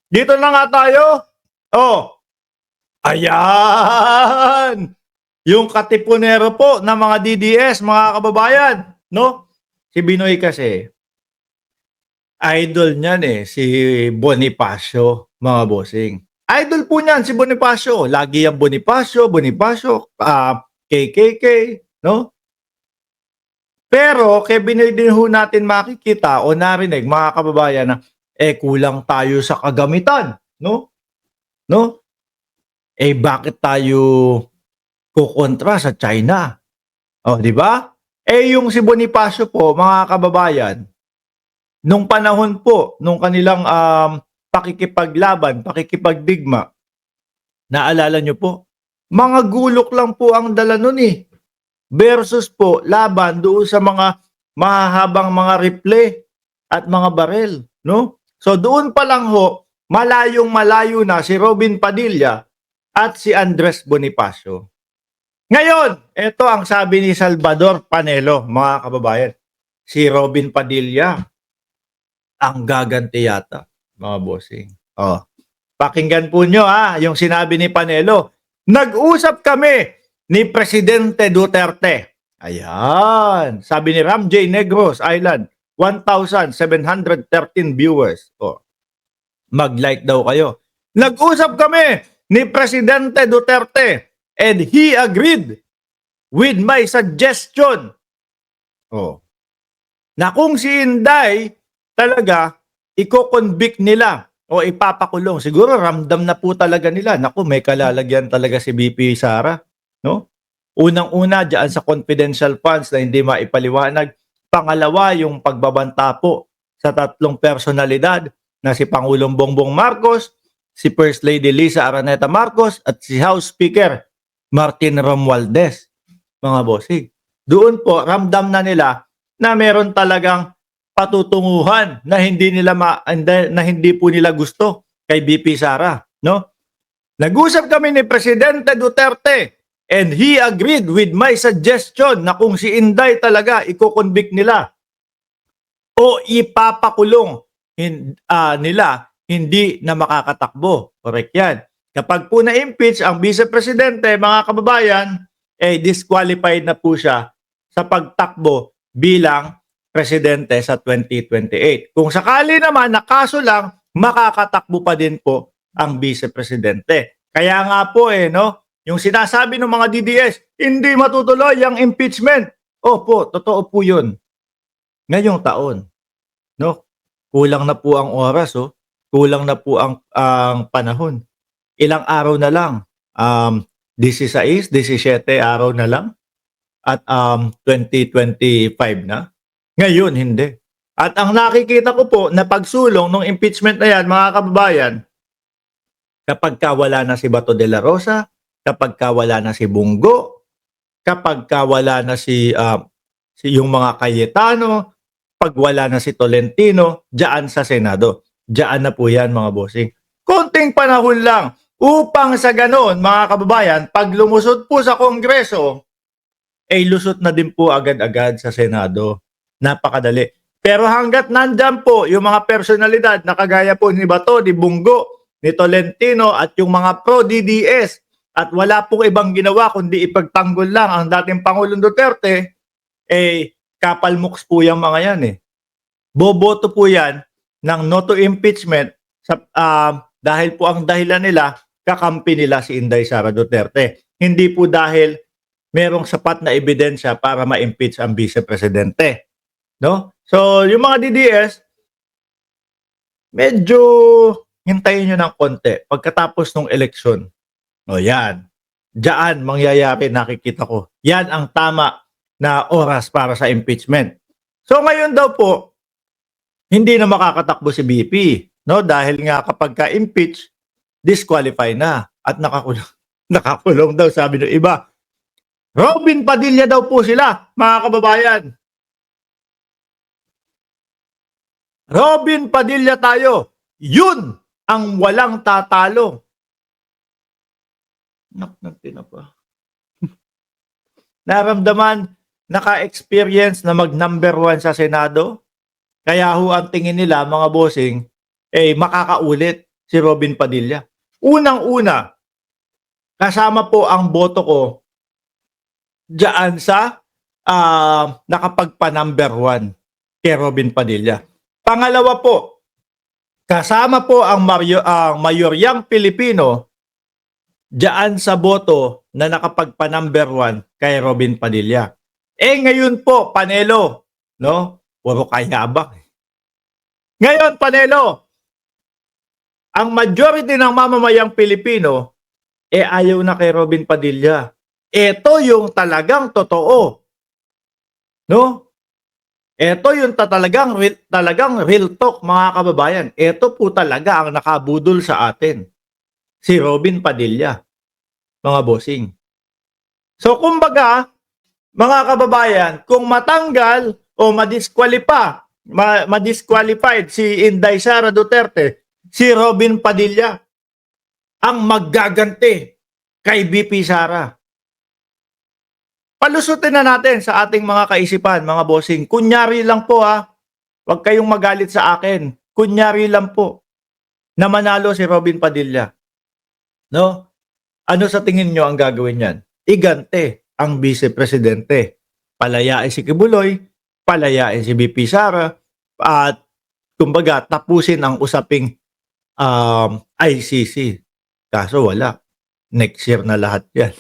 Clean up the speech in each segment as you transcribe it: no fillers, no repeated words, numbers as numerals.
Dito na nga tayo. Oh, ayan. Yung katipunero po ng mga DDS, mga kababayan, no? Si Binoy kasi, idol niyan si Bonifacio, mga bossing. Idol po niyan si Bonifacio. Lagi yung Bonifacio, KKK, no? Pero kaya Binoy din ho natin makikita o narinig, mga kababayan, na kulang tayo sa kagamitan, no? No? Bakit tayo kukontra sa China? Oh, di ba? Yung si Bonifacio po, mga kababayan, nung panahon po, nung kanilang pakikipaglaban, pakikipagdigma, naalala nyo po, mga gulok lang po ang dala nun versus po laban doon sa mga mahahabang mga rifle at mga barel, no? So doon pa lang ho, malayong malayo na si Robin Padilla at si Andres Bonifacio. Ngayon, ito ang sabi ni Salvador Panelo, mga kababayan. Si Robin Padilla ang gaganti yata, mga bossing. Oh, pakinggan po nyo yung sinabi ni Panelo. Nag-usap kami ni Presidente Duterte. Ayan, sabi ni Ram J. Negros Island, 1,713 viewers. Oh, mag-like daw kayo. Nag-usap kami ni Presidente Duterte and he agreed with my suggestion. Oh, na kung si Inday talaga iko-convict nila o ipapakulong. Siguro ramdam na po talaga nila. Naku, may kalalagyan talaga si BP Sara, no? Unang-una diyan sa confidential funds na hindi maipaliwanag. Pangalawa, yung pagbabanta po sa tatlong personalidad na si Pangulong Bongbong Marcos, si First Lady Lisa Araneta Marcos at si House Speaker Martin Romualdez. Mga bossing, doon po ramdam na nila na meron talagang patutunguhan na hindi po nila gusto kay BP Sara, no? Nag-usap kami ni Presidente Duterte and he agreed with my suggestion na kung si Inday talaga iko-convict nila o ipapakulong nila, hindi na makakatakbo. Correct yan. Kapag po na-impeach ang Vice Presidente, mga kababayan, disqualified na po siya sa pagtakbo bilang presidente sa 2028. Kung sakali naman na kaso lang, makakatakbo pa din po ang Vice Presidente. Kaya nga po no, yung sinasabi ng mga DDS, hindi matutuloy ang impeachment. Opo, totoo po yun. Ngayong taon, no? Kulang na po ang oras, kulang na po ang panahon. Ilang araw na lang, 16, 17 araw na lang at 2025 na. Ngayon, hindi. At ang nakikita ko po na pagsulong ng impeachment na yan, mga kababayan, kapag wala na si Bato de la Rosa, kapag wala na si Bungo, kapag wala na si yung mga Cayetano, pag wala na si Tolentino, diyan sa Senado. Diyan na po yan, mga bossing. Konting panahon lang upang sa ganon, mga kababayan, pag lumusot po sa Kongreso, lusot na din po agad-agad sa Senado. Napakadali. Pero hanggat nandyan po yung mga personalidad na kagaya po ni Bato, ni Bungo, ni Tolentino at yung mga pro-DDS at wala pong ibang ginawa kundi ipagtanggol lang ang dating Pangulong Duterte, kapalmuks po yung mga yan Boboto po yan ng no to impeachment dahil po ang dahilan nila, kakampi nila si Inday Sara Duterte. Hindi po dahil merong sapat na ebidensya para ma-impeach ang Vice Presidente. No? So, yung mga DDS, medyo hintayin nyo ng konti pagkatapos ng eleksyon. O yan. Diyan mangyayari, nakikita ko. Yan ang tama na oras para sa impeachment. So, ngayon daw po, hindi na makakatakbo si BP. No? Dahil nga kapag ka-impeach, disqualify na. At nakakulong daw, sabi ng iba. Robin Padilla daw po sila, mga kababayan. Robin Padilla tayo. Yun ang walang tatalo. Naknagtin na pa. Naramdaman, naka-experience na mag-number 1 sa Senado. Kaya ho ang tingin nila, mga bossing, makakaulit si Robin Padilla. Unang-una, kasama po ang boto ko diyan sa nakapagpa-number 1 kay Robin Padilla. Pangalawa po, kasama po ang mayoryang Pilipino diyan sa boto na nakapagpa-number 1 kay Robin Padilla. Ngayon po, Panelo, no? Puro kayabang. Ngayon, Panelo, ang majority ng mamamayang Pilipino ayaw na kay Robin Padilla. Ito yung talagang totoo. No? Ito yung talagang real talk, mga kababayan. Ito po talaga ang nakabudol sa atin. Si Robin Padilla, mga bossing. So kumbaga, mga kababayan, kung matanggal o madisqualified si Inday Sara Duterte, si Robin Padilla ang maggaganti kay BP Sara. Palusutin na natin sa ating mga kaisipan, mga bossing. Kunyari lang po Huwag kayong magalit sa akin. Kunyari lang po na manalo si Robin Padilla. No? Ano sa tingin nyo ang gagawin niyan? Igante ang Vice Presidente. Palayain si Kibuloy, palayain si BP Sara, at kumbaga tapusin ang usaping ICC. Kaso wala. Next year na lahat yan.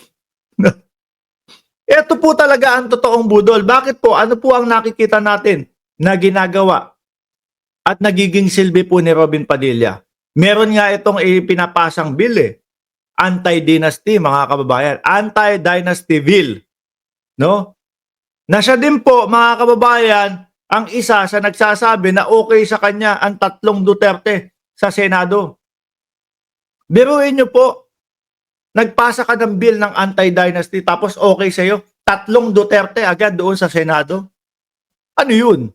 Ito po talaga ang totoong budol. Bakit po? Ano po ang nakikita natin na ginagawa at nagiging silbi po ni Robin Padilla? Meron nga itong ipinapasang bill Anti-dynasty, mga kababayan. Anti-dynasty bill. No? Na siya din po, mga kababayan, ang isa sa nagsasabi na okay sa kanya ang 3 Duterte sa Senado. Biruin nyo po, nagpasa ka ng bill ng anti-dynasty tapos okay sa'yo, 3 Duterte agad doon sa Senado. Ano yun?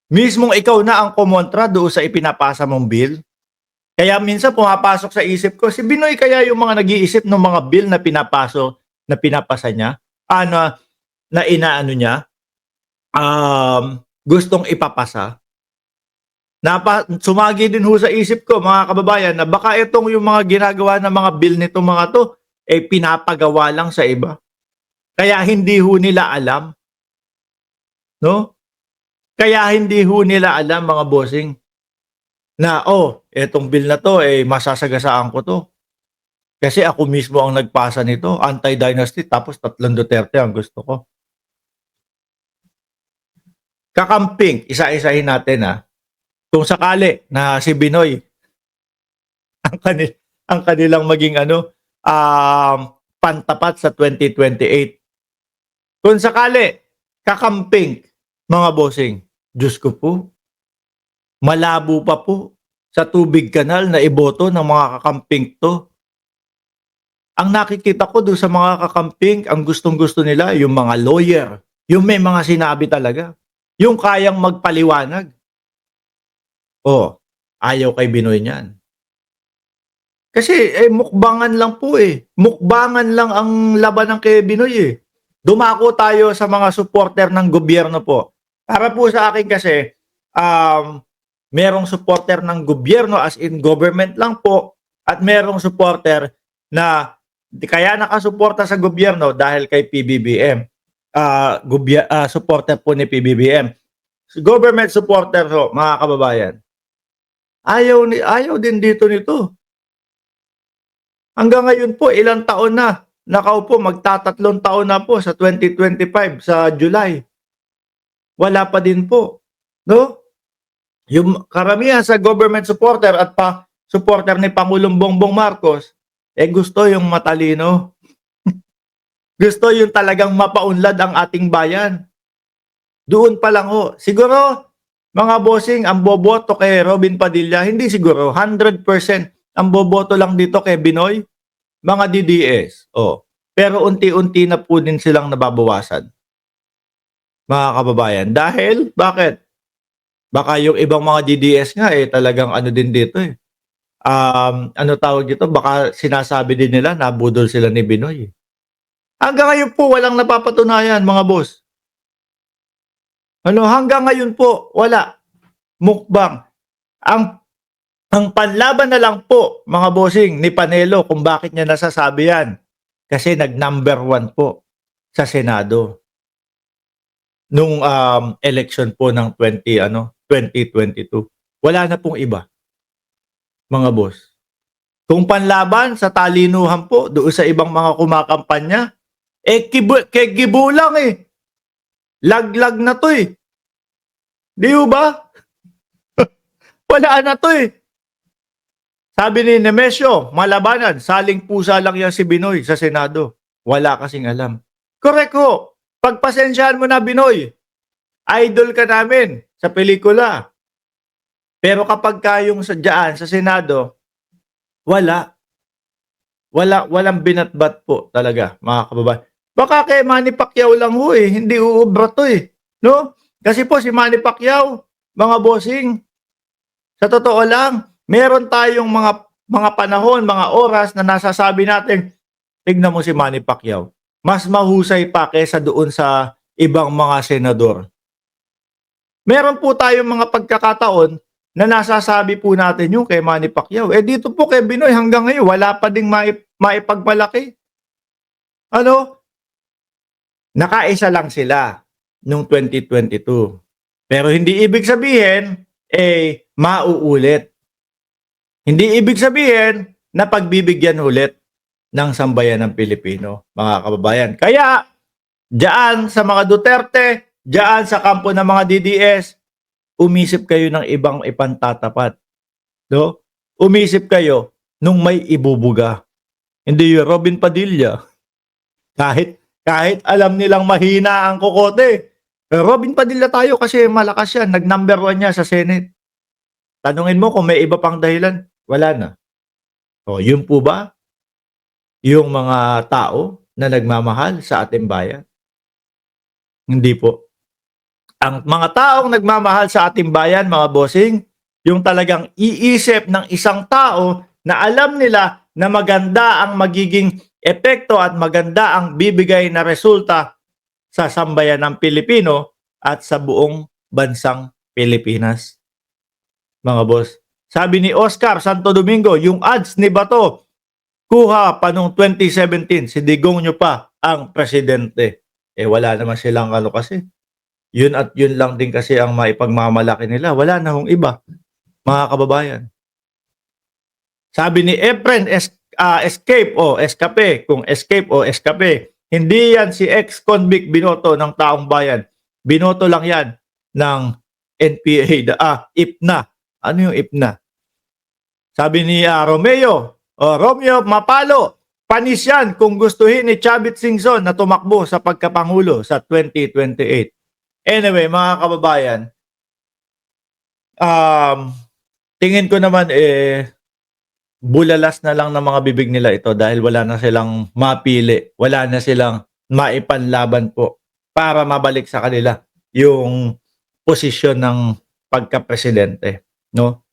Mismong ikaw na ang kumontra doon sa ipinapasa mong bill? Kaya minsan pumapasok sa isip ko, si Binoy kaya yung mga nag-iisip ng mga bill na pinapasa niya, na inaano niya, gustong ipapasa. Sumagi din ho sa isip ko, mga kababayan, na baka itong yung mga ginagawa ng mga bill nito mga to, pinapagawa lang sa iba. Kaya hindi ho nila alam. No? Kaya hindi ho nila alam, mga bossing, na etong bill na to, masasagasaan ko to. Kasi ako mismo ang nagpasa nito, anti-dynasty, tapos 3 Duterte ang gusto ko. Kakamping, isa-isahin natin kung sakali na si Binoy ang kanilang maging pantapat sa 2028. Kung sakali, kakamping, mga bossing, Diyos ko po, malabo pa po sa tubig kanal na iboto ng mga kakamping to. Ang nakikita ko doon sa mga kakamping, ang gustong-gusto nila, yung mga lawyer, yung may mga sinabi talaga, yung kayang magpaliwanag. Ayaw kay Binoy niyan. Kasi mukbangan lang po Mukbangan lang ang laban ng kay Binoy Dumako tayo sa mga supporter ng gobyerno po. Para po sa akin kasi, merong supporter ng gobyerno as in government lang po, at merong supporter na kaya nakasuporta sa gobyerno dahil kay PBBM. Supporter po ni PBBM. Government supporter ho, mga kababayan. Ayaw din dito nito. Hanggang ngayon po, ilang taon na. Nakaupo, magtatatlong taon na po sa 2025, sa July. Wala pa din po. No? Yung karamihan sa government supporter at supporter ni Pangulong Bongbong Marcos, gusto yung matalino. Gusto yung talagang mapaunlad ang ating bayan. Doon pa lang ho. Siguro, mga bossing, ang boboto kay Robin Padilla, hindi siguro, 100% ang boboto lang dito kay Binoy, mga DDS. Pero unti-unti na po din silang nababawasan. Mga kababayan. Dahil, bakit? Baka yung ibang mga DDS nga talagang ano din dito ano tawag dito? Baka sinasabi din nila na budol sila ni Binoy. Hanggang ngayon po, walang napapatunayan, mga boss. Hanggang ngayon po, wala. Mukbang. Ang Ang panlaban na lang po, mga bossing, ni Panelo kung bakit niya nasasabi yan. Kasi nag-number 1 po sa Senado nung election po ng 2022. Wala na pong iba, mga boss. Kung panlaban sa talinuhan po doon sa ibang mga kumakampanya, kibo lang eh. Laglag na to eh. Di ba? Wala na to eh. Sabi ni Nemesio, malabanan, saling pusa lang yan si Binoy sa Senado. Wala kasing alam. Correct ho. Pagpasensyahan mo na, Binoy. Idol ka namin sa pelikula. Pero kapag kayong dyan sa Senado, walang binatbat po talaga, mga kababayan. Baka kay Manny Pacquiao lang ho eh, hindi uubra to eh. No? Kasi po si Manny Pacquiao, mga bossing, sa totoo lang, meron tayong mga panahon, mga oras na nasasabi natin, tignan mo si Manny Pacquiao. Mas mahusay pa kaysa doon sa ibang mga senador. Meron po tayong mga pagkakataon na nasasabi po natin yung kay Manny Pacquiao. Dito po kay Binoy hanggang ngayon wala pa ding maipagmalaki. Ano? Nakaisa lang sila nung 2022. Pero hindi ibig sabihin mauulit. Hindi ibig sabihin na pagbibigyan ulit ng sambayan ng Pilipino, mga kababayan. Kaya, diyan sa mga Duterte, diyan sa kampo ng mga DDS, umisip kayo ng ibang ipantatapat. No? Umisip kayo nung may ibubuga. Hindi yung Robin Padilla. Kahit alam nilang mahina ang kokote. Pero Robin Padilla tayo kasi malakas yan. Nag-number 1 niya sa Senate. Tanungin mo kung may iba pang dahilan. Wala na. O, yun po ba yung mga tao na nagmamahal sa ating bayan? Hindi po. Ang mga taong nagmamahal sa ating bayan, mga bossing, yung talagang iisip ng isang tao na alam nila na maganda ang magiging epekto at maganda ang bibigay na resulta sa sambayan ng Pilipino at sa buong bansang Pilipinas. Mga boss. Sabi ni Oscar Santo Domingo, yung ads ni Bato, kuha pa nung 2017, si Digong nyo pa ang presidente. Wala naman silang kasi. Yun at yun lang din kasi ang maipagmamalaki nila. Wala na hong iba, mga kababayan. Sabi ni Efren, escape o escape. Kung escape o escape, hindi yan si ex-convict binoto ng taong bayan. Binoto lang yan ng NPA, IPNA. Ano yung IPNA? Sabi ni Romeo Mapalo, panis yan kung gustuhin ni Chavit Singson na tumakbo sa pagkapangulo sa 2028. Anyway, mga kababayan, tingin ko naman bulalas na lang ng mga bibig nila ito dahil wala na silang mapili, wala na silang maipanlaban po para mabalik sa kanila yung posisyon ng pagka-presidente, no?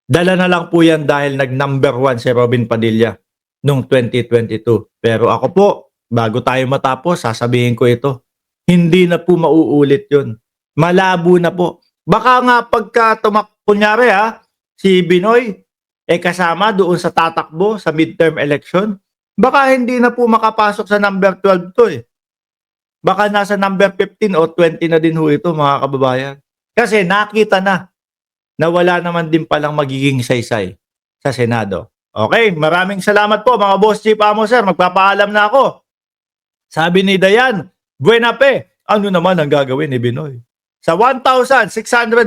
Dala na lang po yan dahil nag-number 1 si Robin Padilla noong 2022. Pero ako po, bago tayo matapos, sasabihin ko ito, hindi na po mauulit yun. Malabo na po. Baka nga pagka kunyari si Binoy, kasama doon sa tatakbo sa midterm election, baka hindi na po makapasok sa number 12 to eh. Baka nasa number 15 o 20 na din ho ito, mga kababayan. Kasi nakita na wala naman din palang magiging saysay sa Senado. Okay, maraming salamat po mga Boss Chief Amo Sir. Magpapaalam na ako. Sabi ni Dayan, buena pe, ano naman ang gagawin ni Binoy? Sa 1,600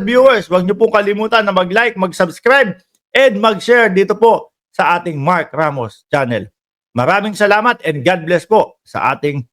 viewers, huwag niyo po kalimutan na mag-like, mag-subscribe, and mag-share dito po sa ating Mark Ramos channel. Maraming salamat and God bless po sa ating